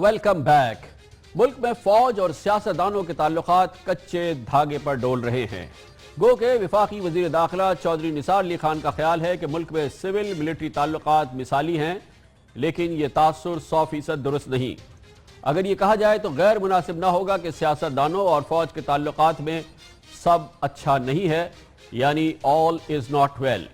Welcome back. ملک میں فوج اور سیاستدانوں کے تعلقات کچے دھاگے پر ڈول رہے ہیں۔ گو کہ وفاقی وزیر داخلہ چودھری نثار علی خان کا خیال ہے کہ ملک میں سول ملٹری تعلقات مثالی ہیں، لیکن یہ تاثر 100% درست نہیں۔ اگر یہ کہا جائے تو غیر مناسب نہ ہوگا کہ سیاستدانوں اور فوج کے تعلقات میں سب اچھا نہیں ہے، یعنی all is not well۔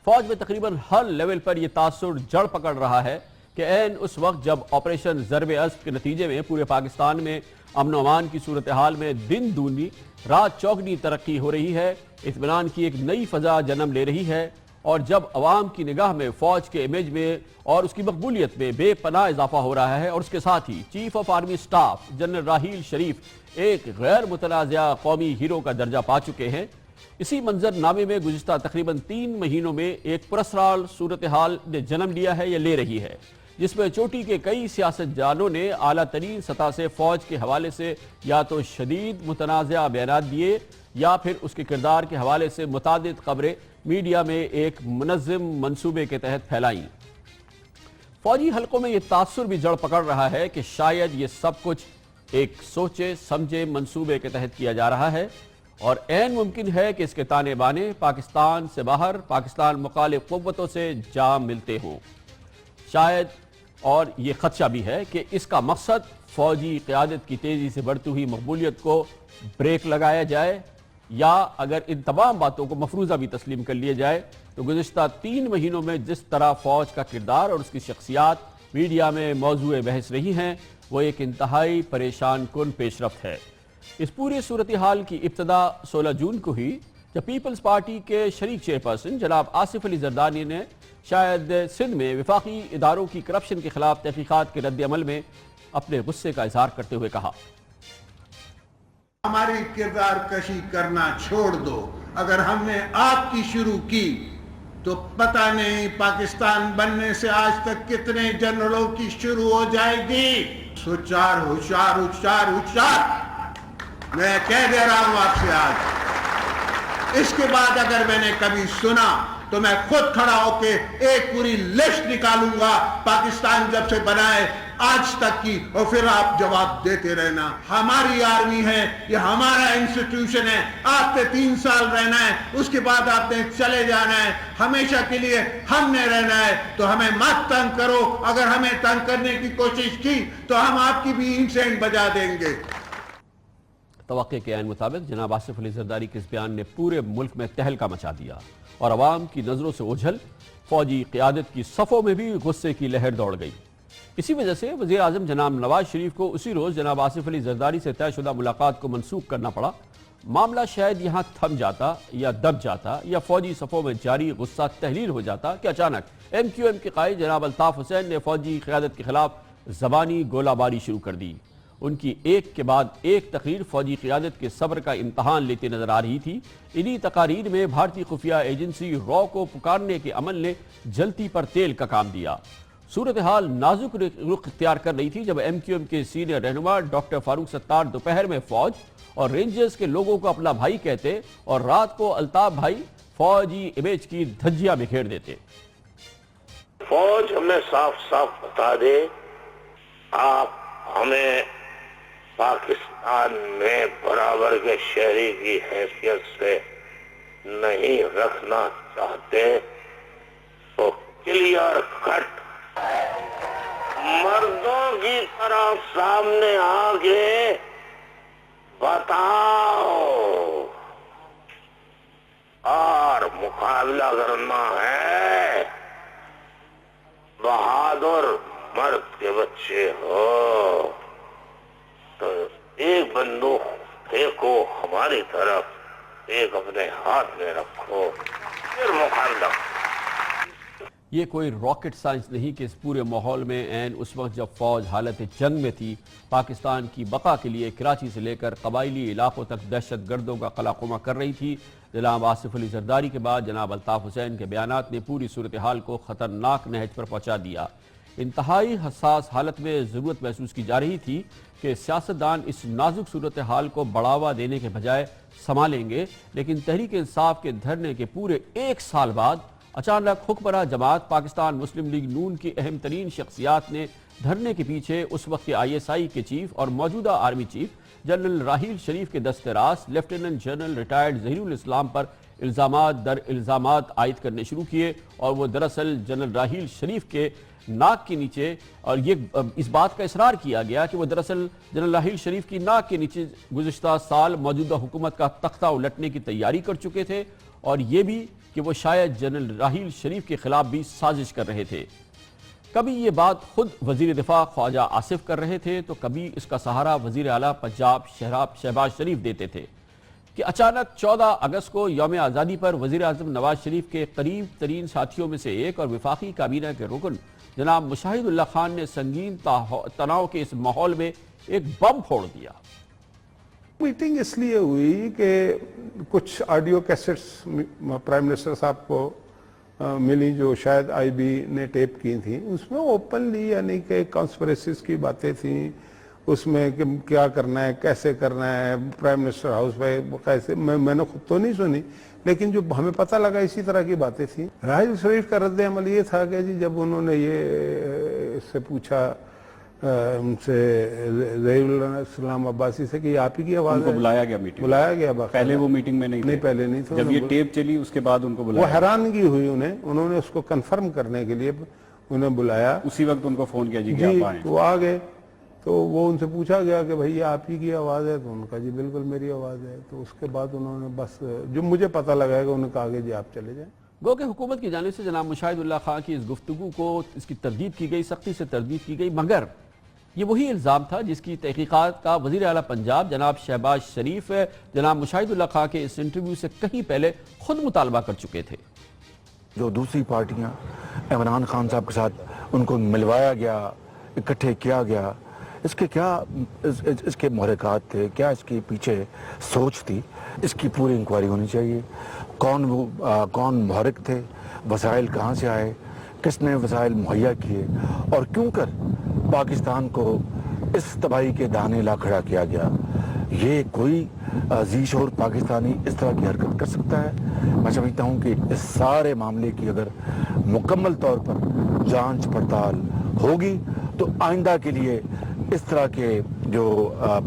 فوج میں تقریباً ہر لیول پر یہ تاثر جڑ پکڑ رہا ہے کہ عین اس وقت جب آپریشن ضرب اسب کے نتیجے میں پورے پاکستان میں امن و امان کی صورتحال میں دن دگنی رات چوگنی ترقی ہو رہی ہے، اطمینان کی ایک نئی فضا جنم لے رہی ہے، اور جب عوام کی نگاہ میں فوج کے امیج میں اور اس کی مقبولیت میں بے پناہ اضافہ ہو رہا ہے، اور اس کے ساتھ ہی chief of army staff general Raheel Sharif ایک غیر متنازع قومی ہیرو کا درجہ پا چکے ہیں، اسی منظر نامے میں گزشتہ تقریباً 3 مہینوں میں ایک پراسرار صورتحال نے جنم لیا ہے یا لے رہی ہے، جس میں چوٹی کے کئی سیاستدانوں نے اعلیٰ ترین سطح سے فوج کے حوالے سے یا تو شدید متنازع بیانات دیے یا پھر اس کے کردار کے حوالے سے متعدد خبریں میڈیا میں ایک منظم منصوبے کے تحت پھیلائیں۔ فوجی حلقوں میں یہ تاثر بھی جڑ پکڑ رہا ہے کہ شاید یہ سب کچھ ایک سوچے سمجھے منصوبے کے تحت کیا جا رہا ہے، اور عین ممکن ہے کہ اس کے تانے بانے پاکستان سے باہر پاکستان مخالف قوتوں سے جا ملتے ہوں۔ شاید اور یہ خدشہ بھی ہے کہ اس کا مقصد فوجی قیادت کی تیزی سے بڑھتی ہوئی مقبولیت کو بریک لگایا جائے، یا اگر ان تمام باتوں کو مفروضہ بھی تسلیم کر لیا جائے تو گزشتہ 3 مہینوں میں جس طرح فوج کا کردار اور اس کی شخصیات میڈیا میں موضوع بحث رہی ہیں، وہ ایک انتہائی پریشان کن پیش رفت ہے۔ اس پوری صورتحال کی ابتدا 16 جون کو ہی جب پیپلز پارٹی کے شریک چیئرپرسن جناب آصف علی زرداری نے شاید سندھ میں وفاقی اداروں کی کرپشن کے خلاف تحقیقات کے رد عمل میں اپنے غصے کا اظہار کرتے ہوئے کہا، ہماری کردار کشی کرنا چھوڑ دو، اگر ہم نے آپ کی شروع کی تو پتہ نہیں پاکستان بننے سے آج تک کتنے جنرلوں کی شروع ہو جائے گی۔ ہوشیار ہوشیار ہوشیار ہوشیار، میں کہہ دے رہا ہوں آپ سے آج، اس کے بعد اگر میں نے کبھی سنا تو میں خود کھڑا ہو کے ایک پوری لسٹ نکالوں گا پاکستان جب سے بنائے آج تک کی، اور پھر آپ جواب دیتے رہنا۔ ہماری آرمی ہے، یہ ہمارا انسٹیٹیوشن ہے، آپ نے 3 سال رہنا ہے، اس کے بعد آپ نے چلے جانا ہے، ہمیشہ کے لیے ہم نے رہنا ہے، تو ہمیں مت تنگ کرو، اگر ہمیں تنگ کرنے کی کوشش کی تو ہم آپ کی بھی اینٹ بجا دیں گے۔ توقع کے عین مطابق جناب آصف علی زرداری کے اس بیان نے پورے ملک میں تہلکہ مچا دیا، اور عوام کی نظروں سے اوجھل فوجی قیادت کی صفوں میں بھی غصے کی لہر دوڑ گئی۔ اسی وجہ سے وزیر اعظم جناب نواز شریف کو اسی روز جناب آصف علی زرداری سے طے شدہ ملاقات کو منسوخ کرنا پڑا۔ معاملہ شاید یہاں تھم جاتا یا دب جاتا یا فوجی صفوں میں جاری غصہ تحلیل ہو جاتا کہ اچانک MQM کے قائد جناب الطاف حسین نے فوجی قیادت کے خلاف زبانی گولہ باری شروع کر دی۔ ان کی ایک کے بعد ایک تقریر فوجی قیادت کے صبر کا امتحان لیتے نظر آ رہی تھی۔ انہی تقاریر میں بھارتی خفیہ ایجنسی را کو پکارنے کے عمل نے جلتی پر تیل کا کام دیا۔ صورتحال نازک رخ اختیار کر رہی تھی جب MQM کے سینئر رہنما ڈاکٹر فاروق ستار دوپہر میں فوج اور رینجرز کے لوگوں کو اپنا بھائی کہتے اور رات کو الطاف بھائی فوجی امیج کی دھجیاں بکھیر دیتے۔ فوج ہمیں صاف صاف بتا دے، آپ ہمیں پاکستان میں برابر کے شہری کی حیثیت سے نہیں رکھنا چاہتے تو کلیئر کٹ مردوں کی طرح سامنے آگے بتاؤ، اور مقابلہ کرنا ہے، بہادر مرد کے بچے ہو تو ایک بندوق پھینکو ہماری طرف، ایک اپنے ہاتھ میں رکھو، پھر مقابلہ۔ یہ کوئی راکٹ سائنس نہیں کہ اس پورے ماحول میں عین اس وقت جب فوج حالت جنگ میں تھی، پاکستان کی بقا کے لیے کراچی سے لے کر قبائلی علاقوں تک دہشت گردوں کا قلع قمع کر رہی تھی، جناب آصف علی زرداری کے بعد جناب الطاف حسین کے بیانات نے پوری صورتحال کو خطرناک نہج پر پہنچا دیا۔ انتہائی حساس حالت میں ضرورت محسوس کی جا رہی تھی کہ سیاستدان اس نازک صورتحال کو بڑھاوا دینے کے بجائے سنبھالیں گے، لیکن تحریک انصاف کے دھرنے کے پورے 1 سال بعد اچانک حکمراں جماعت پاکستان مسلم لیگ نون کی اہم ترین شخصیات نے دھرنے کے پیچھے اس وقت کے ISI کے چیف اور موجودہ آرمی چیف جنرل راحیل شریف کے دست راست لیفٹیننٹ جنرل ریٹائرڈ ظہیر الاسلام پر الزامات در الزامات عائد کرنے شروع کیے، اور وہ دراصل جنرل راحیل شریف کے ناک کے نیچے، اور یہ اس بات کا اصرار کیا گیا کہ وہ دراصل جنرل راحیل شریف کی ناک کے نیچے گزشتہ سال موجودہ حکومت کا تختہ الٹنے کی تیاری کر چکے تھے، اور یہ بھی کہ وہ شاید جنرل راحیل شریف کے خلاف بھی سازش کر رہے تھے۔ کبھی یہ بات خود وزیر دفاع خواجہ آصف کر رہے تھے تو کبھی اس کا سہارا وزیر اعلیٰ پنجاب شہباز شریف دیتے تھے کہ اچانک 14 اگست کو یوم آزادی پر وزیر اعظم نواز شریف کے قریب ترین ساتھیوں میں سے ایک اور وفاقی کابینہ کے رکن جناب مشاہد اللہ خان نے سنگین تناؤ کے اس ماحول میں ایک بم پھوڑ دیا۔ میٹنگ اس لیے ہوئی کہ کچھ آڈیو کیسٹس پرائم منسٹر صاحب کو ملی جو شاید IB نے ٹیپ کی تھیں، اس میں اوپنلی یعنی کہ کانسپریسیز کی باتیں تھیں، اس میں کہ کیا کرنا ہے، کیسے کرنا ہے، پرائم منسٹر ہاؤس پہ کیسے، میں نے خود تو نہیں سنی لیکن جو ہمیں پتہ لگا اسی طرح کی باتیں تھیں۔ راحیل شریف کا رد عمل یہ تھا کہ جی جب انہوں نے یہ اس سے پوچھا ان سے ظہیر الاسلام عباسی سے کہ یہ آپ ہی کی آواز ہے، ان کو بلایا گیا میٹنگ، بلایا گیا پہلے وہ میٹنگ میں نہیں پہلے نہیں تھا، جب یہ ٹیپ چلی اس کے بعد ان کو وہ بلایا، حیرانگی ہوئی انہوں نے اس کو کنفرم کرنے کے لیے انہیں بلایا، اسی وقت ان کو فون کیا جی کہ آپ آئیں، وہ آ گئے تو وہ ان سے پوچھا گیا کہ بھئی یہ آپ ہی کی آواز ہے، تو ان کا جی بالکل میری آواز ہے، تو اس کے بعد انہوں نے بس جو مجھے پتہ لگا ہے کہ انہوں نے کہا کہ جی آپ چلے جائیں۔ گو کہ حکومت کی جانب سے جناب مشاہد اللہ خان کی اس گفتگو کو اس کی تردید کی گئی، سختی سے تردید کی گئی، مگر یہ وہی الزام تھا جس کی تحقیقات کا وزیر اعلیٰ پنجاب جناب شہباز شریف جناب مشاہد اللہ خان کے اس انٹرویو سے کہیں پہلے خود مطالبہ کر چکے تھے۔ جو دوسری پارٹیاں عمران خان صاحب کے ساتھ ان کو ملوایا گیا، اکٹھے کیا گیا، اس کے کیا اس کے محرکات تھے، کیا اس کے پیچھے سوچ تھی، اس کی پوری انکوائری ہونی چاہیے۔ کون محرک تھے، وسائل کہاں سے آئے، کس نے وسائل مہیا کیے، اور کیوں کر پاکستان کو اس تباہی کے دانے لا کھڑا کیا گیا۔ یہ کوئی ذی شعور پاکستانی اس طرح کی حرکت کر سکتا ہے؟ میں سمجھتا ہوں کہ اس سارے معاملے کی اگر مکمل طور پر جانچ پڑتال ہوگی تو آئندہ کے لیے اس طرح کے جو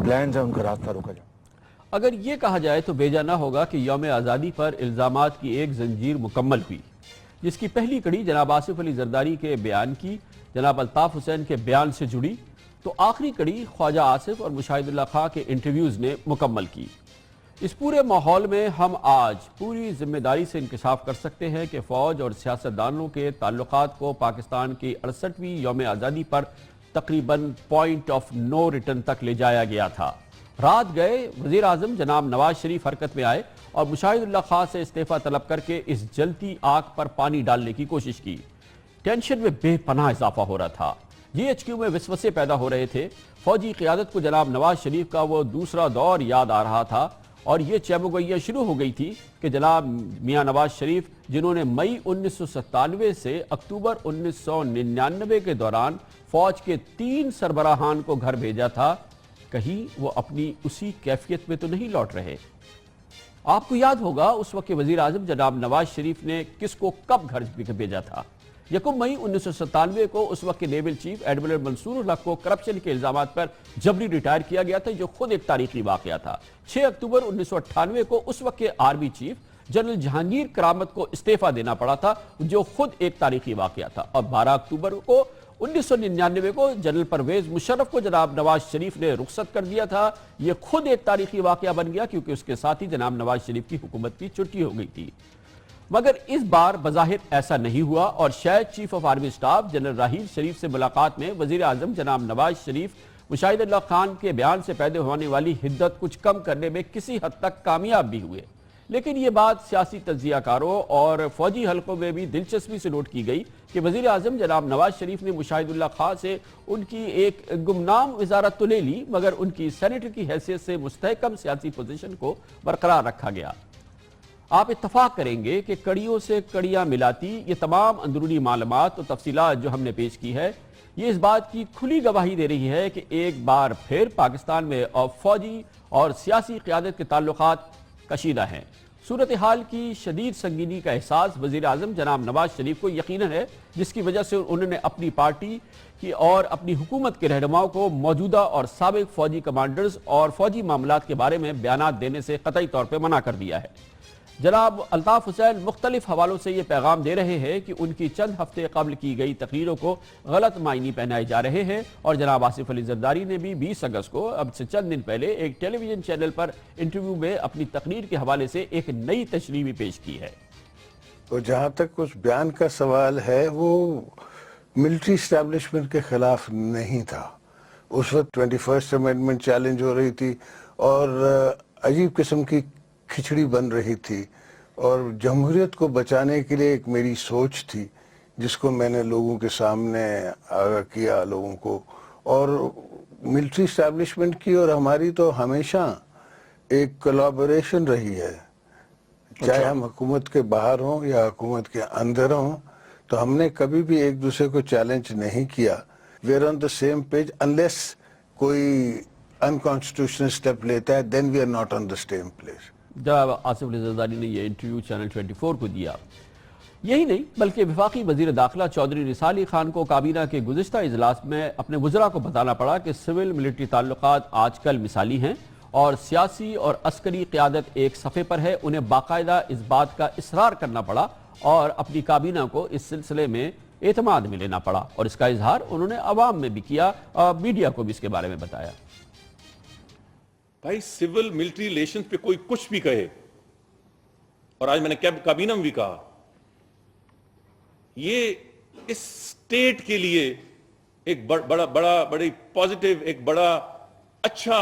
پلانز ہیں ان کا راستہ روکا جائے۔ اگر یہ کہا جائے تو بیجا نہ ہوگا کہ یوم آزادی پر الزامات کی ایک زنجیر مکمل ہوئی، جس کی پہلی کڑی جناب آصف علی زرداری کے بیان کی، جناب الطاف حسین کے بیان سے جڑی، تو آخری کڑی خواجہ آصف اور مشاہد اللہ خان کے انٹرویوز نے مکمل کی۔ اس پورے ماحول میں ہم آج پوری ذمہ داری سے انکشاف کر سکتے ہیں کہ فوج اور سیاستدانوں کے تعلقات کو پاکستان کی 68ویں یوم آزادی پر تقریباً پوائنٹ آف نو ریٹرن تک لے جایا گیا تھا۔ رات گئے وزیر اعظم جناب نواز شریف حرکت میں آئے اور مشاہد اللہ خان سے استعفیٰ طلب کر کے اس جلتی آگ پر پانی ڈالنے کی کوشش کی۔ ٹینشن میں بے پناہ اضافہ ہو رہا تھا، GHQ میں وسوسے پیدا ہو رہے تھے، فوجی قیادت کو جناب نواز شریف کا وہ دوسرا دور یاد آ رہا تھا، اور یہ چیمگوئیاں شروع ہو گئی تھی کہ جناب میاں نواز شریف جنہوں نے مئی 1997 سے اکتوبر 1999 کے دوران فوج کے 3 سربراہان کو گھر بھیجا تھا، کہیں وہ اپنی اسی کیفیت میں تو نہیں لوٹ رہے۔ آپ کو یاد ہوگا اس وقت وزیر اعظم جناب نواز شریف نے کس کو کب گھر بھیجا تھا۔ 1 مئی 1997 کو اس وقت کے نیول چیف ایڈمرل منصور الحق کو کرپشن کے الزامات پر جبری ریٹائر کیا گیا تھا، جو خود ایک تاریخی واقعہ تھا۔ 6 اکتوبر 1998 کو اس وقت کے آرمی چیف جنرل جہانگیر کرامت کو استعفیٰ دینا پڑا تھا، جو خود ایک تاریخی واقعہ تھا، اور 12 اکتوبر کو 1999 کو جنرل پرویز مشرف کو جناب نواز شریف نے رخصت کر دیا تھا۔ یہ خود ایک تاریخی واقعہ بن گیا کیونکہ اس کے ساتھ ہی جناب نواز شریف کی حکومت کی چھٹی ہو گئی تھی۔ مگر اس بار بظاہر ایسا نہیں ہوا، اور شاید chief of army staff general Raheel Sharif سے ملاقات میں وزیر اعظم جناب نواز شریف مشاہد اللہ خان کے بیان سے پیدا ہونے والی حدت کچھ کم کرنے میں کسی حد تک کامیاب بھی ہوئے، لیکن یہ بات سیاسی تجزیہ کاروں اور فوجی حلقوں میں بھی دلچسپی سے نوٹ کی گئی کہ وزیر اعظم جناب نواز شریف نے مشاہد اللہ خان سے ان کی ایک گمنام وزارت تو لے لی، مگر ان کی سینیٹر کی حیثیت سے مستحکم سیاسی پوزیشن کو برقرار رکھا گیا۔ آپ اتفاق کریں گے کہ کڑیوں سے کڑیاں ملاتی یہ تمام اندرونی معلومات و تفصیلات جو ہم نے پیش کی ہے، یہ اس بات کی کھلی گواہی دے رہی ہے کہ ایک بار پھر پاکستان میں فوجی اور سیاسی قیادت کے تعلقات کشیدہ ہیں۔ صورتحال کی شدید سنگینی کا احساس وزیر اعظم جناب نواز شریف کو یقیناً ہے، جس کی وجہ سے انہوں نے اپنی پارٹی کی اور اپنی حکومت کے رہنماؤں کو موجودہ اور سابق فوجی کمانڈرز اور فوجی معاملات کے بارے میں بیانات دینے سے قطعی طور پہ منع کر دیا ہے۔ جناب الطاف حسین مختلف حوالوں سے یہ پیغام دے رہے ہیں کہ ان کی چند ہفتے قبل کی گئی تقریروں کو غلط معنی پہنائے جا رہے ہیں، اور جناب آصف علی زرداری نے بھی 20 اگست کو اب سے چند دن پہلے ایک ٹیلی ویژن چینل پر انٹرویو میں اپنی تقریر کے حوالے سے ایک نئی تشریح بھی پیش کی ہے۔ تو جہاں تک اس بیان کا سوال ہے، وہ ملٹری اسٹیبلشمنٹ کے خلاف نہیں تھا۔ اس وقت 21 امینڈمنٹ چیلنج ہو رہی تھی اور عجیب قسم کی کھچڑی بن رہی تھی، اور جمہوریت کو بچانے کے لیے ایک میری سوچ تھی جس کو میں نے لوگوں کے سامنے آگاہ کیا لوگوں کو، اور ملٹری اسٹیبلشمنٹ کی اور ہماری تو ہمیشہ ایک کولیبوریشن رہی ہے، چاہے ہم حکومت کے باہر ہوں یا حکومت کے اندر ہوں، تو ہم نے کبھی بھی ایک دوسرے کو چیلنج نہیں کیا۔ We are on the same page unless کوئی انکانسٹیٹیوشنل اسٹیپ لیتا ہے، then we are not on the same page. جب آصف علی زرداری نے یہ انٹرویو چینل 24 کو دیا، یہی نہیں بلکہ وفاقی وزیر داخلہ چودھری نثار علی خان کو کابینہ کے گزشتہ اجلاس میں اپنے وزراء کو بتانا پڑا کہ سول ملٹری تعلقات آج کل مثالی ہیں اور سیاسی اور عسکری قیادت ایک صفحے پر ہے۔ انہیں باقاعدہ اس بات کا اصرار کرنا پڑا اور اپنی کابینہ کو اس سلسلے میں اعتماد میں لینا پڑا، اور اس کا اظہار انہوں نے عوام میں بھی کیا اور میڈیا کو بھی اس کے بارے میں بتایا۔ بھائی سول ملٹری ریلیشنز پہ کوئی کچھ بھی کہے، اور آج میں نے کابینہ میں بھی کہا، یہ اس سٹیٹ کے لیے ایک بڑی پازیٹیو، ایک بڑا اچھا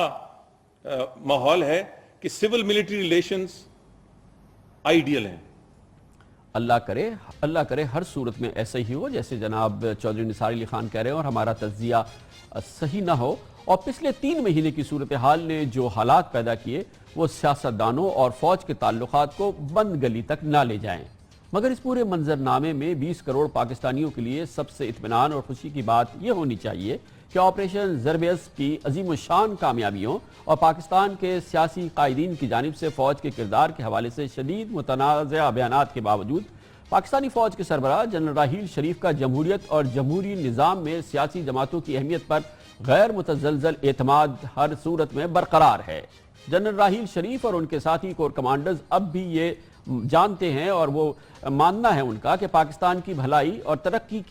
ماحول ہے کہ سول ملٹری ریلیشنز آئیڈیل ہیں۔ اللہ کرے ہر صورت میں ایسا ہی ہو جیسے جناب چودھری نثار علی خان کہہ رہے ہیں، اور ہمارا تجزیہ صحیح نہ ہو، اور پچھلے 3 مہینے کی صورتحال نے جو حالات پیدا کیے وہ سیاستدانوں اور فوج کے تعلقات کو بند گلی تک نہ لے جائیں۔ مگر اس پورے منظرنامے میں 20 کروڑ پاکستانیوں کے لیے سب سے اطمینان اور خوشی کی بات یہ ہونی چاہیے کہ آپریشن ضرب عضب کی عظیم الشان کامیابیوں اور پاکستان کے سیاسی قائدین کی جانب سے فوج کے کردار کے حوالے سے شدید متنازع بیانات کے باوجود پاکستانی فوج کے سربراہ جنرل راحیل شریف کا جمہوریت اور جمہوری نظام میں سیاسی جماعتوں کی اہمیت پر غیر متزلزل اعتماد ہر صورت میں برقرار ہے۔ جنرل راحیل شریف اور ان کے ساتھی کور کمانڈرز اب بھی یہ جانتے ہیں اور وہ ماننا ہے ان کا کہ پاکستان کی بھلائی اور ترقی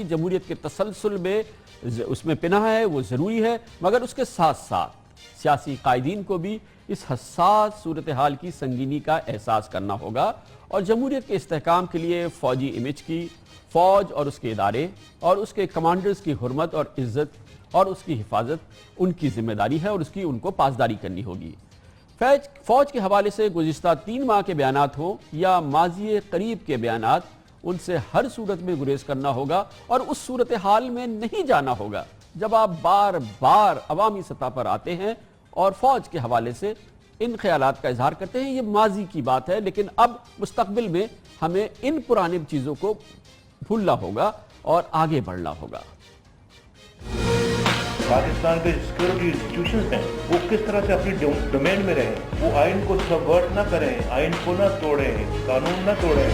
جمہوریت کے تسلسل میں اس میں پناہ ہے، وہ ضروری ہے، مگر اس کے ساتھ ساتھ سیاسی قائدین کو بھی اس حساس صورتحال کی سنگینی کا احساس کرنا ہوگا، اور جمہوریت کے استحکام کے لیے فوجی امیج کی، فوج اور اس کے ادارے اور اس کے کمانڈرز کی حرمت اور عزت اور اس کی حفاظت ان کی ذمہ داری ہے، اور اس کی ان کو پاسداری کرنی ہوگی۔ فوج کے حوالے سے گزشتہ 3 ماہ کے بیانات ہوں یا ماضی قریب کے بیانات، ان سے ہر صورت میں گریز کرنا ہوگا اور اس صورتحال میں نہیں جانا ہوگا جب آپ بار بار عوامی سطح پر آتے ہیں اور فوج کے حوالے سے ان خیالات کا اظہار کرتے ہیں۔ یہ ماضی کی بات ہے، لیکن اب مستقبل میں ہمیں ان پرانی چیزوں کو بھولنا ہوگا اور آگے بڑھنا ہوگا۔ پاکستان کے سیکورٹی انسٹیٹیوشنز ہیں، وہ کس طرح سے اپنی ڈومین میں رہیں، وہ آئین کو سبورٹ نہ کریں، آئین کو نہ توڑیں، قانون نہ توڑیں۔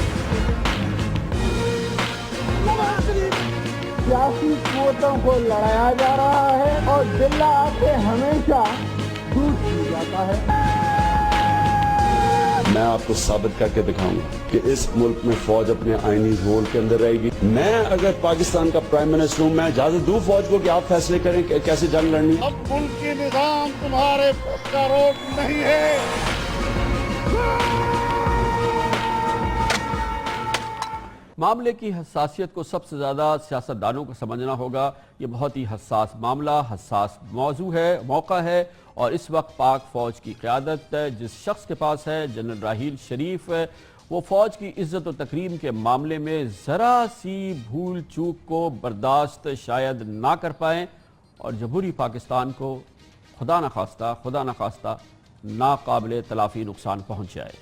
سیاسی قوتوں کو لڑایا جا رہا ہے اور بلا سے ہمیشہ دور کیا جاتا ہے۔ میں آپ کو ثابت کر کے دکھاؤں گا کہ اس ملک میں فوج اپنے آئینی رول کے اندر رہے گی۔ میں اگر پاکستان کا پرائم منسٹر ہوں، میں اجازت دوں فوج کو کہ آپ فیصلے کریں کہ کیسے جنگ لڑنی ہے۔ اب ملکی نظام تمہارے کا روک نہیں ہے۔ معاملے کی حساسیت کو سب سے زیادہ سیاستدانوں کو سمجھنا ہوگا۔ یہ بہت ہی حساس معاملہ، حساس موضوع ہے، موقع ہے، اور اس وقت پاک فوج کی قیادت جس شخص کے پاس ہے، جنرل راحیل شریف، وہ فوج کی عزت و تکریم کے معاملے میں ذرا سی بھول چوک کو برداشت شاید نہ کر پائیں اور جمہوری پاکستان کو خدا نخواستہ ناقابل تلافی نقصان پہنچ جائے۔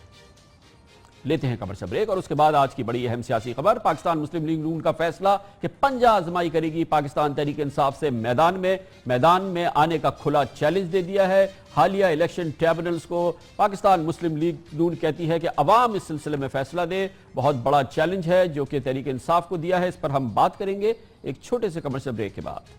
لیتے ہیں خبر سے بریک اور اس کے بعد آج کی بڑی اہم سیاسی خبر۔ پاکستان مسلم لیگ نون کا فیصلہ کہ پنجہ آزمائی کرے گی پاکستان تحریک انصاف سے میدان میں آنے کا کھلا چیلنج دے دیا ہے۔ حالیہ الیکشن ٹریبونلز کو پاکستان مسلم لیگ نون کہتی ہے کہ عوام اس سلسلے میں فیصلہ دے۔ بہت بڑا چیلنج ہے جو کہ تحریک انصاف کو دیا ہے، اس پر ہم بات کریں گے ایک چھوٹے سے کمرشل بریک کے بعد۔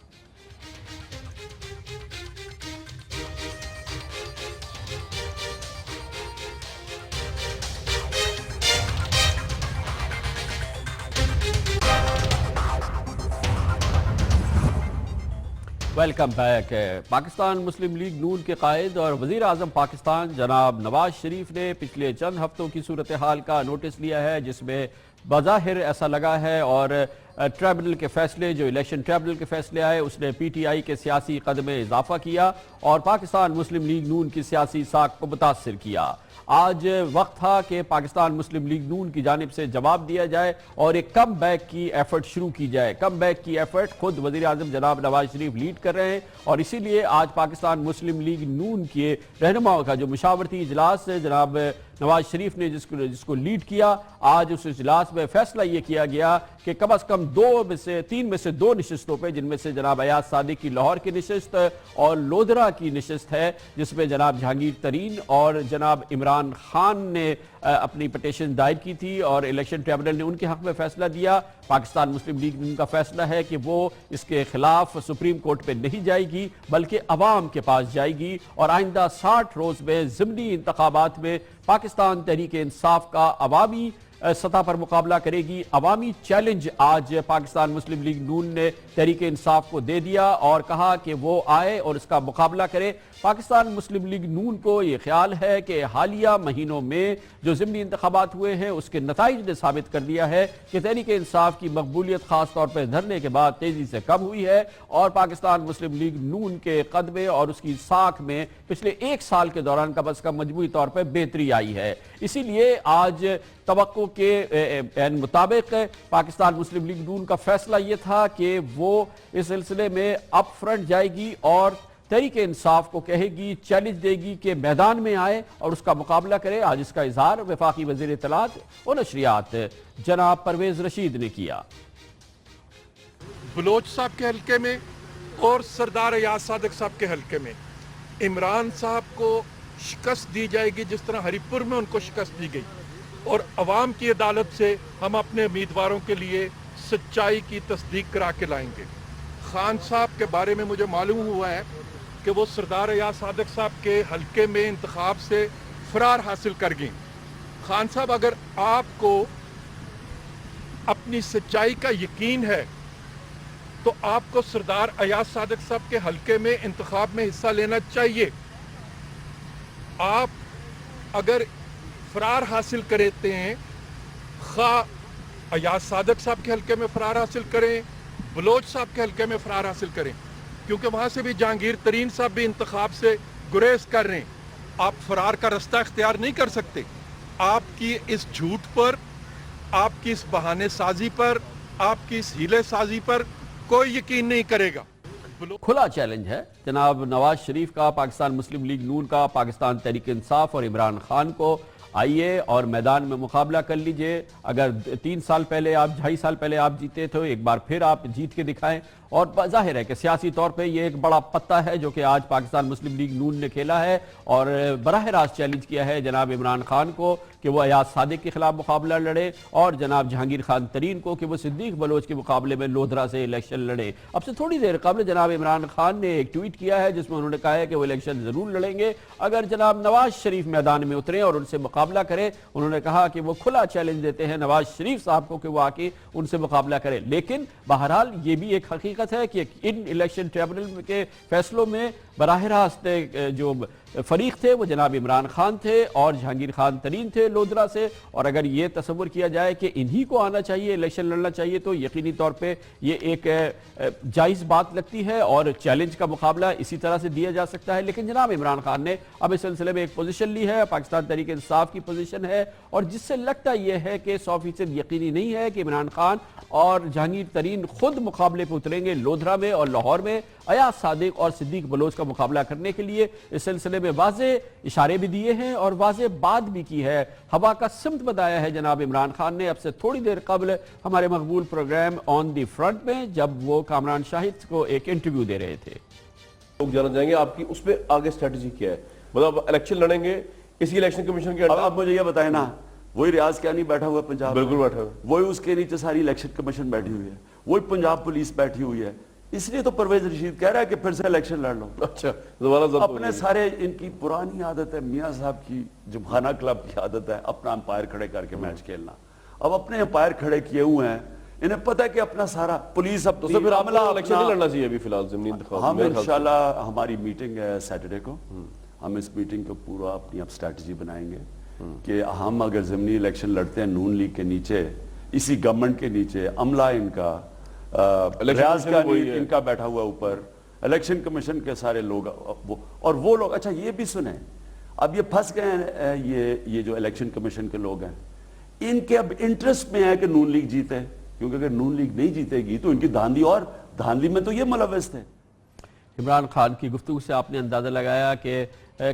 Welcome back. Pakistan Muslim League نون کے قائد اور وزیر اعظم پاکستان جناب نواز شریف نے پچھلے چند ہفتوں کی صورتحال کا نوٹس لیا ہے، جس میں بظاہر ایسا لگا ہے اور ٹریبونل کے فیصلے جو الیکشن ٹریبونل کے فیصلے آئے اس نے پی ٹی آئی کے سیاسی قد میں اضافہ کیا اور پاکستان مسلم لیگ نون کی سیاسی ساکھ کو متاثر کیا۔ آج وقت تھا کہ پاکستان مسلم لیگ نون کی جانب سے جواب دیا جائے اور ایک کم بیک کی ایفرٹ شروع کی جائے۔ کم بیک کی ایفرٹ خود وزیر اعظم جناب نواز شریف لیڈ کر رہے ہیں اور اسی لیے آج پاکستان مسلم لیگ نون کے رہنماؤں کا جو مشاورتی اجلاس جناب نواز شریف نے جس کو لیڈ کیا، آج اس اجلاس میں فیصلہ یہ کیا گیا کہ کم از کم تین میں سے دو نشستوں پہ، جن میں سے جناب ایاز صادق کی لاہور کی نشست اور لودھرا کی نشست ہے، جس میں جناب جہانگیر ترین اور جناب عمران خان نے اپنی پٹیشن دائر کی تھی اور الیکشن ٹریبونل نے ان کے حق میں فیصلہ دیا۔ پاکستان مسلم لیگ نون کا فیصلہ ہے کہ وہ اس کے خلاف سپریم کورٹ پہ نہیں جائے گی بلکہ عوام کے پاس جائے گی اور آئندہ 60 روز میں ضمنی انتخابات میں پاکستان تحریک انصاف کا عوامی سطح پر مقابلہ کرے گی۔ عوامی چیلنج آج پاکستان مسلم لیگ نون نے تحریک انصاف کو دے دیا اور کہا کہ وہ آئے اور اس کا مقابلہ کرے۔ پاکستان مسلم لیگ نون کو یہ خیال ہے کہ حالیہ مہینوں میں جو ضمنی انتخابات ہوئے ہیں اس کے نتائج نے ثابت کر دیا ہے کہ تحریک انصاف کی مقبولیت خاص طور پہ دھرنے کے بعد تیزی سے کم ہوئی ہے اور پاکستان مسلم لیگ نون کے قد میں اور اس کی ساکھ میں پچھلے ایک سال کے دوران کم از کم مجموعی طور پہ بہتری آئی ہے۔ اسی لیے آج توقع کے مطابق پاکستان مسلم لیگ نون کا فیصلہ یہ تھا کہ وہ اس سلسلے میں اپ فرنٹ جائے گی اور تحریک انصاف کو کہے گی، چیلنج دے گی کہ میدان میں آئے اور اس کا مقابلہ کرے۔ آج اس کا اظہار وفاقی وزیر اطلاعات و نشریات جناب پرویز رشید نے کیا۔ بلوچ صاحب کے حلقے میں اور سردار ایاز صادق صاحب کے حلقے میں عمران صاحب کو شکست دی جائے گی جس طرح ہری پور میں ان کو شکست دی گئی، اور عوام کی عدالت سے ہم اپنے امیدواروں کے لیے سچائی کی تصدیق کرا کے لائیں گے۔ خان صاحب کے بارے میں مجھے معلوم ہوا ہے کہ وہ سردار ایاز صادق صاحب کے حلقے میں انتخاب سے فرار حاصل کر گئیں۔ خان صاحب، اگر آپ کو اپنی سچائی کا یقین ہے تو آپ کو سردار ایاز صادق صاحب کے حلقے میں انتخاب میں حصہ لینا چاہیے۔ آپ اگر فرار حاصل کرتے ہیں، خواہ ایاز صادق صاحب کے حلقے میں فرار حاصل کریں، بلوچ صاحب کے حلقے میں فرار حاصل کریں، کیونکہ وہاں سے بھی جہانگیر ترین صاحب بھی انتخاب سے گریز کر رہے ہیں۔ آپ فرار کا رستہ اختیار نہیں کر سکتے۔ آپ کی اس جھوٹ پر، آپ کی اس بہانے سازی پر، آپ کی اس ہیلے سازی پر کوئی یقین نہیں کرے گا۔ کھلا چیلنج ہے جناب نواز شریف کا، پاکستان مسلم لیگ نون کا، پاکستان تحریک انصاف اور عمران خان کو، آئیے اور میدان میں مقابلہ کر لیجئے۔ اگر 2.5 سال پہلے آپ جیتے تو ایک بار پھر آپ جیت کے دکھائیں، اور ظاہر ہے کہ سیاسی طور پہ یہ ایک بڑا پتہ ہے جو کہ آج پاکستان مسلم لیگ نون نے کھیلا ہے اور براہ راست چیلنج کیا ہے جناب عمران خان کو کہ وہ ایاز صادق کے خلاف مقابلہ لڑے اور جناب جہانگیر خان ترین کو کہ وہ صدیق بلوچ کے مقابلے میں لودھرا سے الیکشن لڑے۔ اب سے تھوڑی دیر قبل جناب عمران خان نے ایک ٹویٹ کیا ہے جس میں انہوں نے کہا ہے کہ وہ الیکشن ضرور لڑیں گے اگر جناب نواز شریف میدان میں اتریں اور ان سے مقابلہ کریں۔ انہوں نے کہا کہ وہ کھلا چیلنج دیتے ہیں نواز شریف صاحب کو کہ وہ آ کے ان سے مقابلہ کریں، لیکن بہرحال یہ بھی ایک حقیقت ہے کہ ان الیکشن ٹریبونل کے فیصلوں میں براہ راست جو فریق تھے وہ جناب عمران خان تھے اور جہانگیر خان ترین تھے لودھرا سے، اور اگر یہ تصور کیا جائے کہ انہی کو آنا چاہیے، الیکشن لڑنا چاہیے، تو یقینی طور پہ یہ ایک جائز بات لگتی ہے اور چیلنج کا مقابلہ اسی طرح سے دیا جا سکتا ہے۔ لیکن جناب عمران خان نے اب اس سلسلے میں ایک پوزیشن لی ہے، پاکستان تحریک انصاف کی پوزیشن ہے، اور جس سے لگتا یہ ہے کہ 100% یقینی نہیں ہے کہ عمران خان اور جہانگیر ترین خود مقابلے پہ اتریں گے لودھرا میں اور لاہور میں ایاز صادق اور صدیق بلوچ کا مقابلہ کرنے کے لیے۔ اس سلسلے میں واضح اشارے بھی دیے ہیں اور واضح بات بھی کی ہے، ہوا کا سمت بتایا ہے جناب عمران خان نے اب سے تھوڑی دیر قبل ہمارے مقبول پروگرام آن دی فرنٹ میں، جب وہ کامران شاہد کو ایک انٹرویو دے رہے تھے۔ لوگ جانا چاہیں گے آپ کی اس پہ آگے اسٹریٹجی کیا ہے؟ مطلب الیکشن لڑیں گے اسی الیکشن کمیشن کے اب آپ مجھے یہ بتائیں نا، وہی ریاض کیا نہیں بیٹھا ہوا پنجاب؟ بالکل بیٹھا ہوا، وہی اس کے نیچے ساری الیکشن کمیشن بیٹھی ہوئی ہے، وہی پنجاب پولیس بیٹھی ہوئی ہے، اس لیے تو پرویز رشید کہہ رہا ہے کہ پھر سے الیکشن لڑ لو۔ اچھا دوبارہ ضبط اپنے سارے ان کی پرانی عادت ہے، میاں صاحب کی جمخانہ کلب کی عادت ہے اپنا امپائر کھڑے کر کے میچ کھیلنا۔ اب اپنے امپائر کھڑے کیے ہوئے ہیں، انہیں پتہ ہے کہ اپنا سارا پولیس تو پھر آپ کو الیکشن نہیں لڑنا چاہیے ابھی فی الحال ضمنی انتخاب؟ ہم انشاءاللہ ہماری میٹنگ ہے سیٹرڈے کو، ہم اس میٹنگ کو پورا اپنی اب اسٹریٹجی بنائیں گے کہ ہم اگر ضمنی الیکشن لڑتے ہیں نون لیگ کے نیچے، اسی گورنمنٹ کے نیچے، عملہ ان کا، ریاض کا ان کا بیٹھا ہوا اوپر، الیکشن کمیشن کے سارے لوگ، اور وہ لوگ، اچھا یہ بھی سنیں، اب یہ پھنس گئے ہیں یہ جو الیکشن کمیشن کے لوگ ہیں، ان کے اب انٹرسٹ میں ہے کہ نون لیگ جیتے، کیونکہ اگر نون لیگ نہیں جیتے گی تو ان کی دھاندلی، اور دھاندلی میں تو یہ ملوث تھے۔ عمران خان کی گفتگو سے آپ نے اندازہ لگایا کہ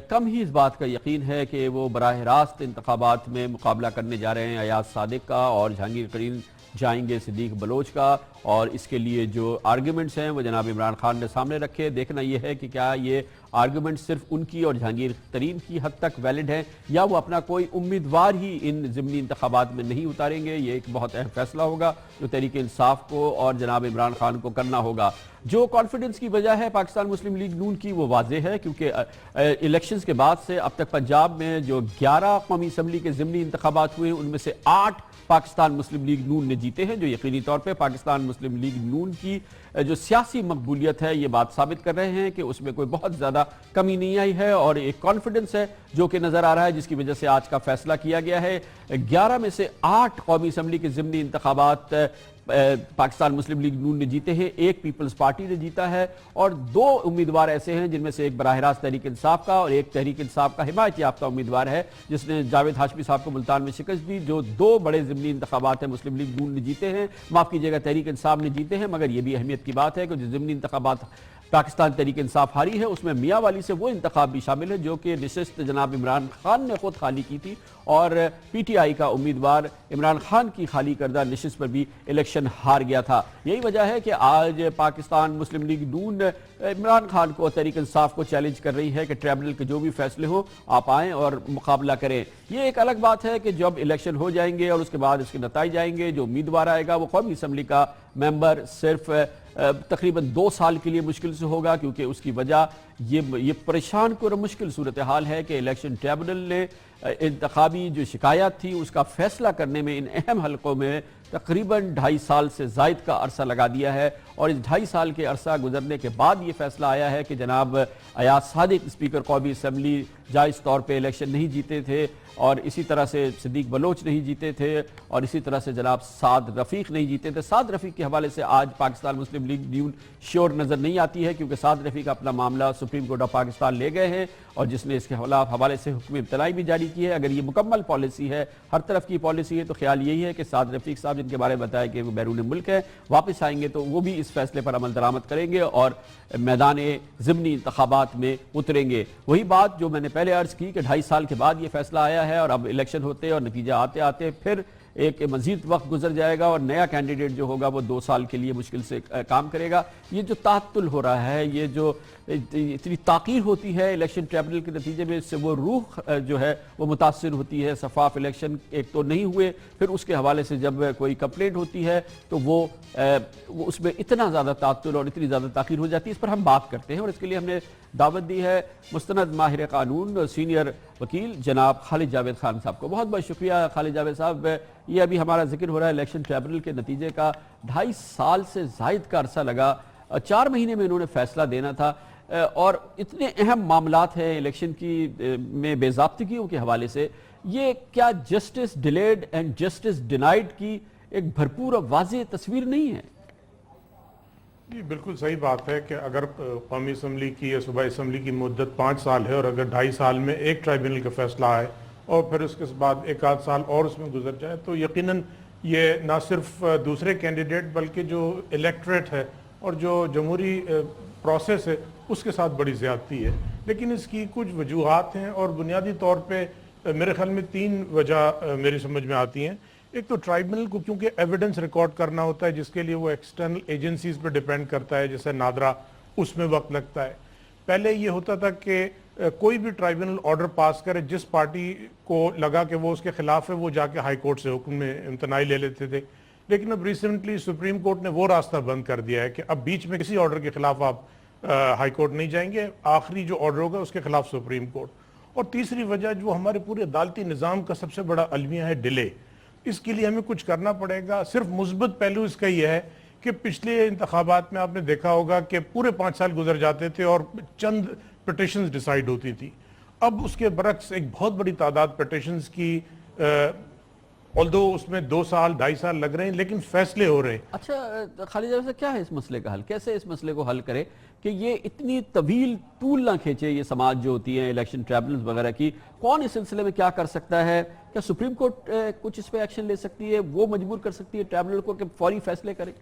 کم ہی اس بات کا یقین ہے کہ وہ براہ راست انتخابات میں مقابلہ کرنے جا رہے ہیں ایاز صادق کا، اور جہانگیر ترین جائیں گے صدیق بلوچ کا، اور اس کے لیے جو آرگیومنٹس ہیں وہ جناب عمران خان نے سامنے رکھے۔ دیکھنا یہ ہے کہ کیا یہ آرگیومنٹ صرف ان کی اور جہانگیر ترین کی حد تک ویلڈ ہیں، یا وہ اپنا کوئی امیدوار ہی ان ضمنی انتخابات میں نہیں اتاریں گے۔ یہ ایک بہت اہم فیصلہ ہوگا جو تحریک انصاف کو اور جناب عمران خان کو کرنا ہوگا۔ جو کانفیڈنس کی وجہ ہے پاکستان مسلم لیگ نون کی وہ واضح ہے، کیونکہ الیکشنز کے بعد سے اب تک پنجاب میں جو 11 قومی اسمبلی کے ضمنی انتخابات ہوئے ان میں سے 8 پاکستان مسلم لیگ نون نے جیتے ہیں، جو یقینی طور پہ پاکستان مسلم لیگ نون کی جو سیاسی مقبولیت ہے یہ بات ثابت کر رہے ہیں کہ اس میں کوئی بہت زیادہ کمی نہیں آئی ہے، اور ایک کانفیڈنس ہے جو کہ نظر آ رہا ہے، جس کی وجہ سے آج کا فیصلہ کیا گیا ہے۔ 11 میں سے 8 قومی اسمبلی کے ضمنی انتخابات پاکستان مسلم لیگ نون نے جیتے ہیں، ایک پیپلز پارٹی نے جیتا ہے، اور 2 امیدوار ایسے ہیں جن میں سے ایک براہ راست تحریک انصاف کا اور ایک تحریک انصاف کا حمایت یافتہ امیدوار ہے جس نے جاوید ہاشمی صاحب کو ملتان میں شکست دی۔ جو 2 بڑے ضمنی انتخابات ہیں مسلم لیگ نون نے جیتے ہیں، معاف کیجیے گا تحریک انصاف نے جیتے ہیں، مگر یہ بھی اہمیت کی بات ہے کہ جو ضمنی انتخابات پاکستان تحریک انصاف ہاری ہے اس میں میاں والی سے وہ انتخاب بھی شامل ہے جو کہ نشست جناب عمران خان نے خود خالی کی تھی، اور پی ٹی آئی کا امیدوار عمران خان کی خالی کردہ نشست پر بھی الیکشن ہار گیا تھا۔ یہی وجہ ہے کہ آج پاکستان مسلم لیگ نون عمران خان کو تحریک انصاف کو چیلنج کر رہی ہے کہ ٹریبونل کے جو بھی فیصلے ہوں آپ آئیں اور مقابلہ کریں۔ یہ ایک الگ بات ہے کہ جب الیکشن ہو جائیں گے اور اس کے بعد اس کے نتائج آئیں گے، جو امیدوار آئے گا وہ قومی اسمبلی کا ممبر صرف تقریباً 2 سال کے لیے مشکل سے ہوگا، کیونکہ اس کی وجہ یہ پریشان کن مشکل صورتحال ہے کہ الیکشن ٹریبونل نے انتخابی جو شکایات تھی اس کا فیصلہ کرنے میں ان اہم حلقوں میں تقریباً 2.5 سال سے زائد کا عرصہ لگا دیا ہے، اور اس 2.5 سال کے عرصہ گزرنے کے بعد یہ فیصلہ آیا ہے کہ جناب ایاز صادق اسپیکر قومی اسمبلی جائز طور پہ الیکشن نہیں جیتے تھے، اور اسی طرح سے صدیق بلوچ نہیں جیتے تھے، اور اسی طرح سے جناب سعد رفیق نہیں جیتے تھے۔ سعد رفیق کے حوالے سے آج پاکستان مسلم لیگ نون شیور نظر نہیں آتی ہے، کیونکہ سعد رفیق اپنا معاملہ سپریم کورٹ آف پاکستان لے گئے ہیں، اور جس نے اس کے حوالے سے حکم امتناعی بھی جاری کی ہے۔ اگر یہ مکمل پالیسی ہے، ہر طرف کی پالیسی ہے، تو خیال یہی ہے کہ سعد رفیق صاحب جن کے بارے میں بتایا کہ وہ بیرون ملک ہے، واپس آئیں گے تو وہ بھی اس فیصلے پر عمل درآمد کریں گے اور میدان ضمنی انتخابات میں اتریں گے۔ وہی بات جو میں نے پہلے عرض کی کہ 2.5 سال کے بعد یہ فیصلہ آیا ہے، اور اب الیکشن ہوتے اور نتیجہ آتے آتے پھر ایک مزید وقت گزر جائے گا، اور نیا کینڈیڈیٹ جو ہوگا وہ 2 سال کے لیے مشکل سے کام کرے گا۔ یہ جو تعطل ہو رہا ہے، یہ جو اتنی تاخیر ہوتی ہے الیکشن ٹریبونل کے نتیجے میں، اس سے وہ روح جو ہے وہ متاثر ہوتی ہے۔ شفاف الیکشن ایک تو نہیں ہوئے، پھر اس کے حوالے سے جب کوئی کمپلینٹ ہوتی ہے تو وہ اس میں اتنا زیادہ تعطل اور اتنی زیادہ تاخیر ہو جاتی ہے۔ اس پر ہم بات کرتے ہیں، اور اس کے لیے ہم نے دعوت دی ہے مستند ماہر قانون سینئر وکیل جناب خالد جاوید خان صاحب کو۔ بہت بہت شکریہ خالد جاوید صاحب۔ یہ ابھی ہمارا ذکر ہو رہا ہے الیکشن ٹریبونل کے نتیجے کا، 2.5 سال سے زائد کا عرصہ لگا، 4 مہینے میں انہوں نے فیصلہ دینا تھا، اور اتنے اہم معاملات ہیں الیکشن کی میں بے ضابطگیوں کے حوالے سے۔ یہ کیا جسٹس ڈیلیڈ اینڈ جسٹس ڈینائیڈ کی ایک بھرپور اور واضح تصویر نہیں ہے؟ جی بالکل صحیح بات ہے کہ اگر قومی اسمبلی کی یا صوبائی اسمبلی کی مدت 5 سال ہے، اور اگر 2.5 سال میں ایک ٹرائبونل کا فیصلہ آئے اور پھر اس کے بعد 1 سال اور اس میں گزر جائے، تو یقیناً یہ نہ صرف دوسرے کینڈیڈیٹ بلکہ جو الیکٹریٹ ہے اور جو جمہوری پروسیس ہے اس کے ساتھ بڑی زیادتی ہے. لیکن اس کی کچھ وجوہات ہیں اور بنیادی طور پہ میرے خیال میں 3 وجہ میری سمجھ میں آتی ہیں. ایک تو ٹرائبونل کو کیونکہ ایویڈنس ریکارڈ کرنا ہوتا ہے جس کے لیے وہ ایکسٹرنل ایجنسیز پہ ڈیپینڈ کرتا ہے, جیسے نادرا, اس میں وقت لگتا ہے. پہلے یہ ہوتا تھا کہ کوئی بھی ٹرائبونل آرڈر پاس کرے, جس پارٹی کو لگا کہ وہ اس کے خلاف ہے وہ جا کے ہائی کورٹ سے حکم میں امتناعی لے لیتے تھے. لیکن اب ریسنٹلی سپریم کورٹ نے وہ راستہ بند کر دیا ہے کہ اب بیچ میں کسی آرڈر کے خلاف آپ ہائی کورٹ نہیں جائیں گے, آخری جو آرڈر ہوگا اس کے خلاف سپریم کورٹ. اور تیسری وجہ جو ہمارے پورے عدالتی نظام کا سب سے بڑا المیہ ہے ڈیلے. اس کے لیے ہمیں کچھ کرنا پڑے گا. صرف مثبت پہلو اس کا یہ ہے کہ پچھلے انتخابات میں آپ نے دیکھا ہوگا کہ پورے 5 سال گزر جاتے تھے اور چند پٹیشنز ڈیسائیڈ ہوتی تھی. اب اس کے برعکس ایک بہت بڑی تعداد پٹیشنز کی although اس میں 2 سال 2.5 سال لگ رہے ہیں لیکن فیصلے ہو رہے ہیں. اچھا خالد جاوید صاحب، کیا ہے اس مسئلے کا حل؟ کیسے اس مسئلے کو حل کرے کہ یہ اتنی طویل طول نہ کھینچے یہ سماعت جو ہوتی ہیں الیکشن ٹریبونلز وغیرہ کی؟ کون اس سلسلے میں کیا کر سکتا ہے؟ کیا سپریم کورٹ کچھ اس پہ ایکشن لے سکتی ہے؟ وہ مجبور کر سکتی ہے ٹریبونل کو کہ فوری فیصلے کرے؟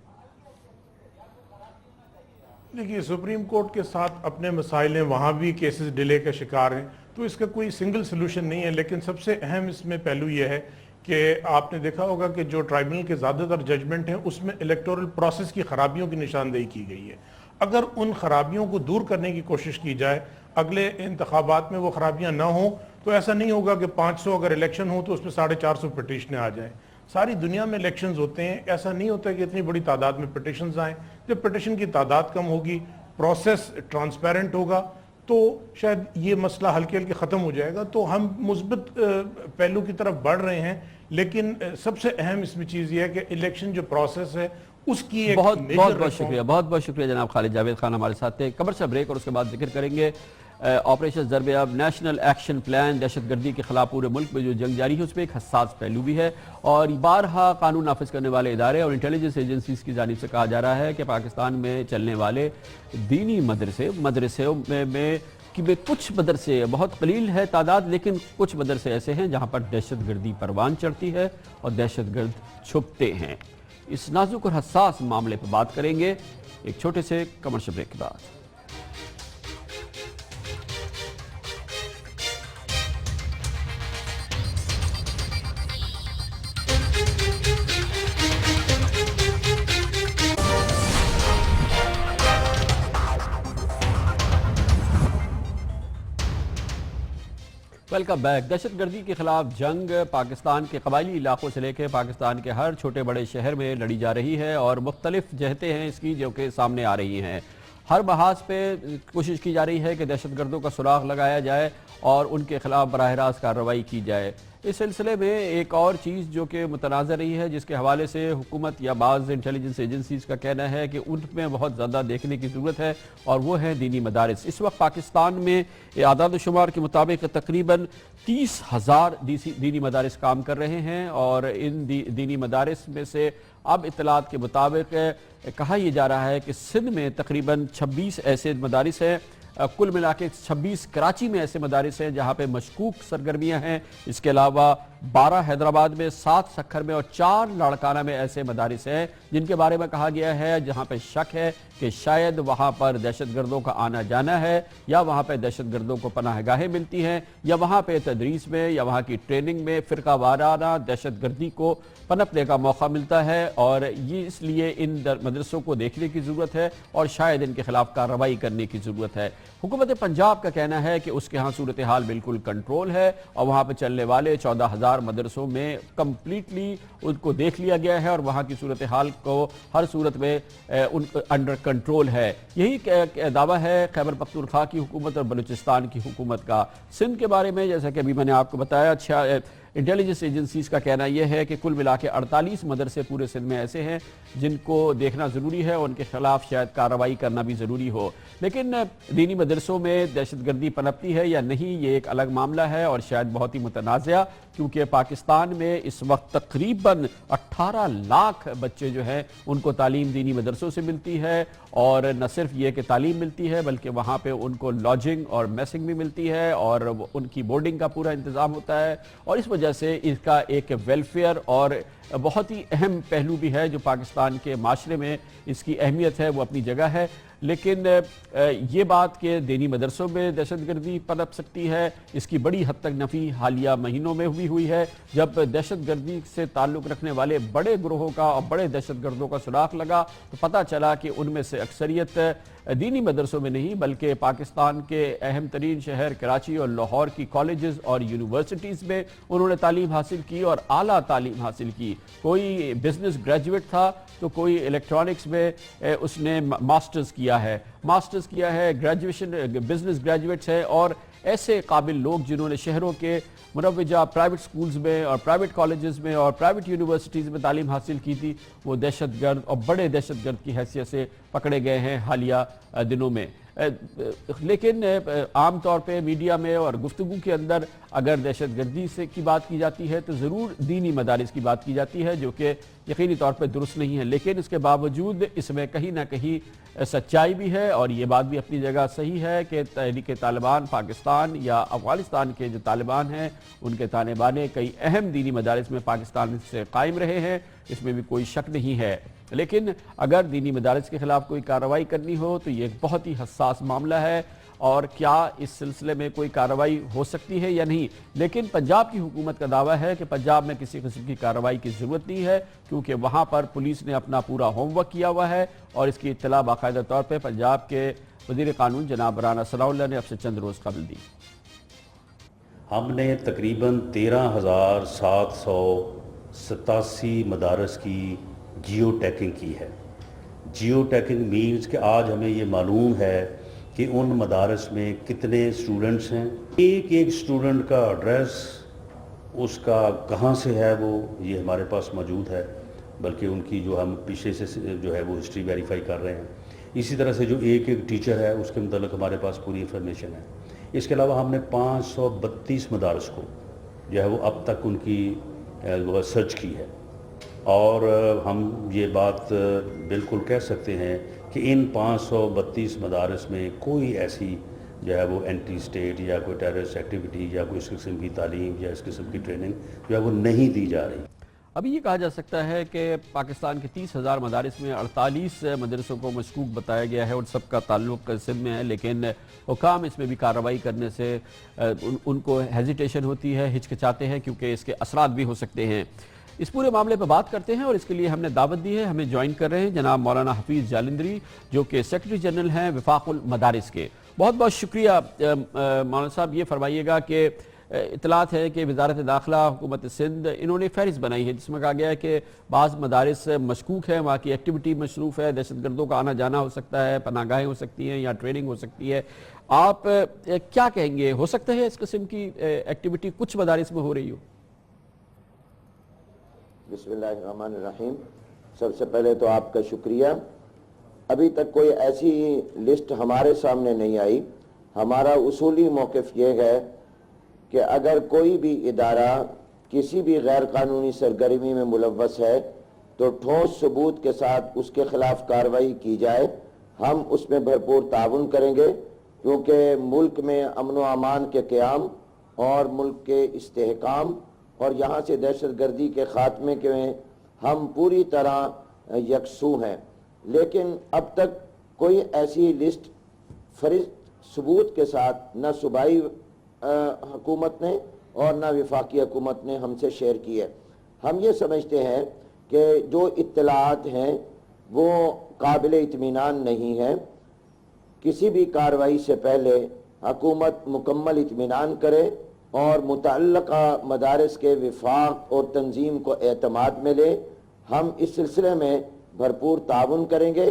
دیکھیے سپریم کورٹ کے ساتھ اپنے مسائل ہیں, وہاں بھی کیسز ڈیلے کا شکار ہیں, تو اس کا کوئی سنگل سلوشن نہیں ہے. لیکن سب سے اہم اس میں پہلو یہ ہے کہ آپ نے دیکھا ہوگا کہ جو ٹرائبونل کے زیادہ تر ججمنٹ ہیں اس میں الیکٹورل پروسیس کی خرابیوں کی نشاندہی کی گئی ہے. اگر ان خرابیوں کو دور کرنے کی کوشش کی جائے, اگلے انتخابات میں وہ خرابیاں نہ ہوں, تو ایسا نہیں ہوگا کہ 500 اگر الیکشن ہو تو اس میں 450 پٹیشنیں آ جائیں. ساری دنیا میں الیکشنز ہوتے ہیں, ایسا نہیں ہوتا کہ اتنی بڑی تعداد میں پٹیشنز آئیں. جب پٹیشن کی تعداد کم ہوگی, پروسیس ٹرانسپیرنٹ ہوگا, تو شاید یہ مسئلہ ہلکے ہلکے ختم ہو جائے گا. تو ہم مثبت پہلو کی طرف بڑھ رہے ہیں, لیکن سب سے اہم اس میں چیز یہ ہے کہ الیکشن جو پروسیس ہے اس کی ایک بہت شکریہ. بہت شکریہ جناب خالد جاوید خان ہمارے ساتھ تھے. خبر سے بریک اور اس کے بعد ذکر کریں گے آپریشن ضرب اب نیشنل ایکشن پلان. دہشت گردی کے خلاف پورے ملک میں جو جنگ جاری ہے اس میں ایک حساس پہلو بھی ہے, اور بارہا قانون نافذ کرنے والے ادارے اور انٹیلیجنس ایجنسیز کی جانب سے کہا جا رہا ہے کہ پاکستان میں چلنے والے دینی مدرسوں میں کچھ مدرسے, بہت قلیل ہے تعداد, لیکن کچھ مدرسے ایسے ہیں جہاں پر دہشت گردی پروان چڑھتی ہے اور دہشت گرد چھپتے ہیں. اس نازک اور حساس معاملے پر بات کریں گے ایک چھوٹے سے کمرشل بریک کے بعد. Welcome back. دہشت گردی کے خلاف جنگ پاکستان کے قبائلی علاقوں سے لے کے پاکستان کے ہر چھوٹے بڑے شہر میں لڑی جا رہی ہے, اور مختلف جہتیں ہیں اس کی جو کہ سامنے آ رہی ہیں. ہر محاذ پہ کوشش کی جا رہی ہے کہ دہشت گردوں کا سراغ لگایا جائے اور ان کے خلاف براہ راست کارروائی کی جائے. اس سلسلے میں ایک اور چیز جو کہ متنازع رہی ہے, جس کے حوالے سے حکومت یا بعض انٹیلیجنس ایجنسیز کا کہنا ہے کہ ان میں بہت زیادہ دیکھنے کی ضرورت ہے, اور وہ ہے دینی مدارس. اس وقت پاکستان میں اعداد و شمار کے مطابق تقریباً 30,000 دینی مدارس کام کر رہے ہیں, اور ان دینی مدارس میں سے اب اطلاعات کے مطابق کہا یہ جا رہا ہے کہ سندھ میں تقریباً 26 ایسے مدارس ہیں, کل ملا کے 26 کراچی میں ایسے مدارس ہیں جہاں پہ مشکوک سرگرمیاں ہیں. اس کے علاوہ 12 حیدرآباد میں, 7 سکھر میں اور 4 لاڑکانہ میں ایسے مدارس ہیں جن کے بارے میں کہا گیا ہے جہاں پہ شک ہے کہ شاید وہاں پر دہشت گردوں کا آنا جانا ہے, یا وہاں پہ دہشت گردوں کو پناہ گاہیں ملتی ہیں, یا وہاں پہ تدریس میں یا وہاں کی ٹریننگ میں فرقہ وارانہ دہشت گردی کو پنپنے کا موقع ملتا ہے. اور یہ اس لیے ان مدرسوں کو دیکھنے کی ضرورت ہے اور شاید ان کے خلاف کارروائی کرنے کی ضرورت ہے. حکومت پنجاب کا کہنا ہے کہ اس کے ہاں صورتحال بالکل کنٹرول ہے, اور وہاں پہ چلنے والے 14,000 مدرسوں میں کمپلیٹلی ان کو دیکھ لیا گیا ہے, اور وہاں کی صورتحال کو ہر صورت میں انڈر کنٹرول ہے. یہی دعویٰ ہے خیبر پختونخوا کی حکومت اور بلوچستان کی حکومت کا. سندھ کے بارے میں جیسا کہ ابھی میں نے آپ کو بتایا, انٹیلیجنس ایجنسیز کا کہنا یہ ہے کہ کل ملا کے 48 مدرسے پورے سندھ میں ایسے ہیں جن کو دیکھنا ضروری ہے, اور ان کے خلاف شاید کارروائی کرنا بھی ضروری ہو. لیکن دینی مدرسوں میں دہشت گردی پنپتی ہے یا نہیں, یہ ایک الگ معاملہ ہے اور شاید بہت ہی متنازع, کیونکہ پاکستان میں اس وقت تقریباً 18 لاکھ بچے جو ہیں ان کو تعلیم دینی مدرسوں سے ملتی ہے, اور نہ صرف یہ کہ تعلیم ملتی ہے بلکہ وہاں پہ ان کو لاجنگ اور میسنگ بھی ملتی ہے, اور ان کی بورڈنگ کا پورا انتظام ہوتا ہے. اور اس وجہ سے اس کا ایک ویلفیئر اور بہت ہی اہم پہلو بھی ہے جو پاکستان کے معاشرے میں اس کی اہمیت ہے, وہ اپنی جگہ ہے. لیکن یہ بات کہ دینی مدرسوں میں دہشت گردی پنپ سکتی ہے، اس کی بڑی حد تک نفی حالیہ مہینوں میں ہوئی ہے، جب دہشت گردی سے تعلق رکھنے والے بڑے گروہوں کا اور بڑے دہشت گردوں کا سراغ لگا تو پتہ چلا کہ ان میں سے اکثریت دینی مدرسوں میں نہیں بلکہ پاکستان کے اہم ترین شہر کراچی اور لاہور کی کالجز اور یونیورسٹیز میں انہوں نے تعلیم حاصل کی اور اعلیٰ تعلیم حاصل کی۔ کوئی بزنس گریجویٹ تھا تو کوئی الیکٹرانکس میں اس نے ماسٹرز کیا ہے، گریجویشن بزنس گریجویٹس ہے، اور ایسے قابل لوگ جنہوں نے شہروں کے مروجہ پرائیویٹ سکولز میں اور پرائیویٹ کالجز میں اور پرائیویٹ یونیورسٹیز میں تعلیم حاصل کی تھی، وہ دہشت گرد اور بڑے دہشت گرد کی حیثیت سے پکڑے گئے ہیں حالیہ دنوں میں۔ لیکن عام طور پہ میڈیا میں اور گفتگو کے اندر اگر دہشت گردی سے کی بات کی جاتی ہے تو ضرور دینی مدارس کی بات کی جاتی ہے، جو کہ یقینی طور پہ درست نہیں ہے، لیکن اس کے باوجود اس میں کہیں نہ کہیں سچائی بھی ہے، اور یہ بات بھی اپنی جگہ صحیح ہے کہ تحریک طالبان پاکستان یا افغانستان کے جو طالبان ہیں ان کے تانے بانے کئی اہم دینی مدارس میں پاکستان سے قائم رہے ہیں، اس میں بھی کوئی شک نہیں ہے۔ لیکن اگر دینی مدارس کے خلاف کوئی کارروائی کرنی ہو تو یہ ایک بہت ہی حساس معاملہ ہے، اور کیا اس سلسلے میں کوئی کارروائی ہو سکتی ہے یا نہیں۔ لیکن پنجاب کی حکومت کا دعویٰ ہے کہ پنجاب میں کسی قسم کی کارروائی کی ضرورت نہیں ہے، کیونکہ وہاں پر پولیس نے اپنا پورا ہوم ورک کیا ہوا ہے، اور اس کی اطلاع باقاعدہ طور پہ پنجاب کے وزیر قانون جناب رانا ثناء اللہ نے اب سے چند روز قبل دی۔ ہم نے تقریباً 13,787 مدارس کی جیو ٹیکنگ کی ہے۔ جیو ٹیکنگ مینز کہ آج ہمیں یہ معلوم ہے کہ ان مدارس میں کتنے سٹوڈنٹس ہیں، ایک سٹوڈنٹ کا ایڈریس، اس کا کہاں سے ہے وہ یہ ہمارے پاس موجود ہے، بلکہ ان کی جو ہم پیچھے سے جو ہے وہ ہسٹری ویریفائی کر رہے ہیں۔ اسی طرح سے جو ایک ٹیچر ہے اس کے متعلق ہمارے پاس پوری انفارمیشن ہے۔ اس کے علاوہ ہم نے 532 مدارس کو جو ہے وہ اب تک ان کی سرچ کی ہے، اور ہم یہ بات بالکل کہہ سکتے ہیں کہ ان 532 مدارس میں کوئی ایسی جو ہے وہ اینٹی اسٹیٹ یا کوئی ٹیررسٹ ایکٹیویٹی یا کوئی اس قسم کی تعلیم یا اس قسم کی ٹریننگ جو ہے وہ نہیں دی جا رہی۔ ابھی یہ کہا جا سکتا ہے کہ پاکستان کے 30,000 مدارس میں 48 مدرسوں کو مشکوک بتایا گیا ہے اور سب کا تعلق سندھ میں ہے، لیکن حکام اس میں بھی کارروائی کرنے سے ان کو ہیزیٹیشن ہوتی ہے، ہچکچاتے ہیں، کیونکہ اس کے اثرات بھی ہو سکتے ہیں۔ اس پورے معاملے پہ بات کرتے ہیں، اور اس کے لیے ہم نے دعوت دی ہے، ہمیں جوائن کر رہے ہیں جناب مولانا حفیظ جالندری، جو کہ سیکرٹری جنرل ہیں وفاق المدارس کے۔ بہت بہت شکریہ مولانا صاحب۔ یہ فرمائیے گا کہ اطلاعات ہے کہ وزارت داخلہ حکومت سندھ انہوں نے فہرست بنائی ہے جس میں کہا گیا ہے کہ بعض مدارس مشکوک ہیں، وہاں کی ایکٹیویٹی مصروف ہے، دہشت گردوں کا آنا جانا ہو سکتا ہے، پناہ گاہیں ہو سکتی ہیں یا ٹریننگ ہو سکتی ہے۔ آپ کیا کہیں گے، ہو سکتا ہے اس قسم کی ایکٹیویٹی کچھ مدارس میں ہو رہی ہو؟ بسم اللہ الرحمن الرحیم۔ سب سے پہلے تو آپ کا شکریہ۔ ابھی تک کوئی ایسی لسٹ ہمارے سامنے نہیں آئی۔ ہمارا اصولی موقف یہ ہے کہ اگر کوئی بھی ادارہ کسی بھی غیر قانونی سرگرمی میں ملوث ہے تو ٹھوس ثبوت کے ساتھ اس کے خلاف کارروائی کی جائے۔ ہم اس میں بھرپور تعاون کریں گے، کیونکہ ملک میں امن و امان کے قیام اور ملک کے استحکام اور یہاں سے دہشت گردی کے خاتمے کے ہم پوری طرح یکسو ہیں، لیکن اب تک کوئی ایسی لسٹ ثبوت کے ساتھ نہ صوبائی حکومت نے اور نہ وفاقی حکومت نے ہم سے شیئر کی ہے۔ ہم یہ سمجھتے ہیں کہ جو اطلاعات ہیں وہ قابل اطمینان نہیں ہیں۔ کسی بھی کارروائی سے پہلے حکومت مکمل اطمینان کرے اور متعلقہ مدارس کے وفاق اور تنظیم کو اعتماد میں لے۔ ہم اس سلسلے میں بھرپور تعاون کریں گے،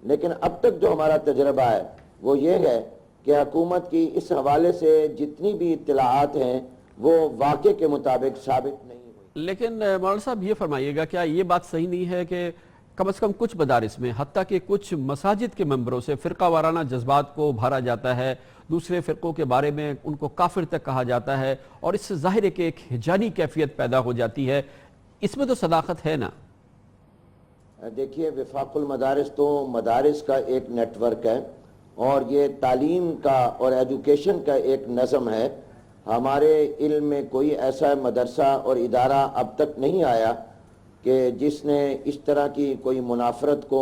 لیکن اب تک جو ہمارا تجربہ ہے وہ یہ ہے کہ حکومت کی اس حوالے سے جتنی بھی اطلاعات ہیں وہ واقع کے مطابق ثابت نہیں ہوئی۔ لیکن مولانا صاحب یہ فرمائیے گا، کیا یہ بات صحیح نہیں ہے کہ کم از کم کچھ مدارس میں حتیٰ کہ کچھ مساجد کے ممبروں سے فرقہ وارانہ جذبات کو ابھارا جاتا ہے، دوسرے فرقوں کے بارے میں ان کو کافر تک کہا جاتا ہے، اور اس سے ظاہر ہے کہ ایک ہجانی کیفیت پیدا ہو جاتی ہے؟ اس میں تو صداقت ہے نا؟ دیکھیے، وفاق المدارس تو مدارس کا ایک نیٹ ورک ہے، اور یہ تعلیم کا اور ایجوکیشن کا ایک نظم ہے۔ ہمارے علم میں کوئی ایسا مدرسہ اور ادارہ اب تک نہیں آیا کہ جس نے اس طرح کی کوئی منافرت کو